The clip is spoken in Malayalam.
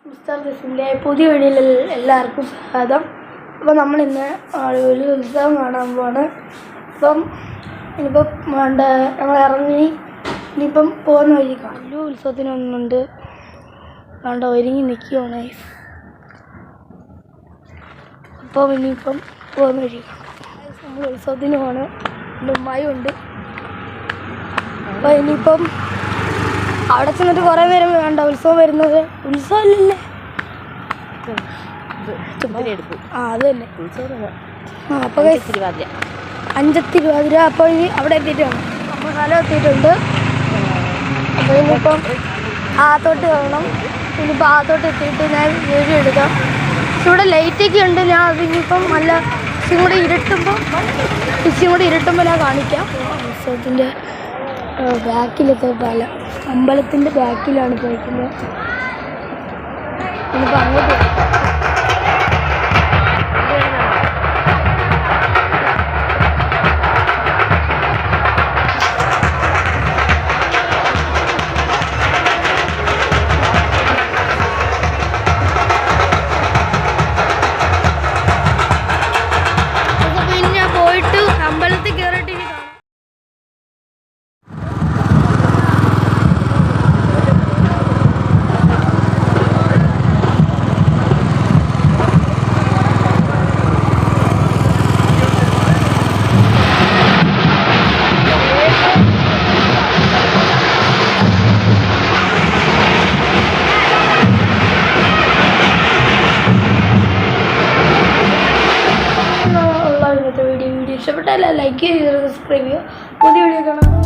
മിസ്റ്റർ ജസിൻ്റെ പുതിയ വീഡിയോയിൽ എല്ലാവർക്കും സ്വാഗതം. അപ്പോൾ നമ്മളിന്ന് ഒരു ഉത്സവം കാണാൻ പോവാണ്. അപ്പം ഇനിയിപ്പം ഞങ്ങൾ ഇറങ്ങി ഇനിയിപ്പം പോകുന്ന വഴി കാണും. വലിയ ഉത്സവത്തിനൊന്നുണ്ട് വേണ്ട ഒരുങ്ങി നിൽക്കുകയാണ്. അപ്പം ഇനിയിപ്പം പോകുന്ന വഴി കാണാം. നമ്മൾ ഉത്സവത്തിന് പോകണം. എൻ്റെ ഉമ്മായുണ്ട്. അപ്പോൾ ഇനിയിപ്പം അവിടെ ചെന്നിട്ട് കുറേ നേരം വേണ്ട ഉത്സവം വരുന്നത്. ഉത്സവമല്ലേ അത് തന്നെ. അപ്പോൾ അഞ്ചത്തിരുവാതിര. അപ്പോൾ ഇനി അവിടെ എത്തിയിട്ട് വേണം. നമ്മൾ സ്ഥലം എത്തിയിട്ടുണ്ട്. അപ്പോൾ ഇനിയിപ്പം ആത്തോട്ട് വേണം. ഇനിയിപ്പോൾ ആത്തോട്ട് എത്തിയിട്ട് ഞാൻ വീഡിയോ എടുക്കാം. ഇവിടെ ലൈറ്റൊക്കെ ഉണ്ട്. ഞാൻ അതിനിപ്പം നല്ല ഇച്ചിരി കൂടി ഇരുട്ടുമ്പോൾ ഞാൻ കാണിക്കാം. ഉത്സവത്തിൻ്റെ ബാക്കിലത്തെ അമ്പലത്തിൻ്റെ ബാക്കിലാണ് പോയിരിക്കുന്നത്. ഇനിയിപ്പോൾ അങ്ങോട്ട് പിന്നെ പോയിട്ട് അമ്പലത്തിൽ കയറിയിട്ട് ഇനി കാണാം. വീഡിയോ ഇഷ്ടപ്പെട്ടല്ല ലൈക്ക് ചെയ്യുക, സബ്സ്ക്രൈബ് ചെയ്യുക. പുതിയ വീഡിയോ കാണാം.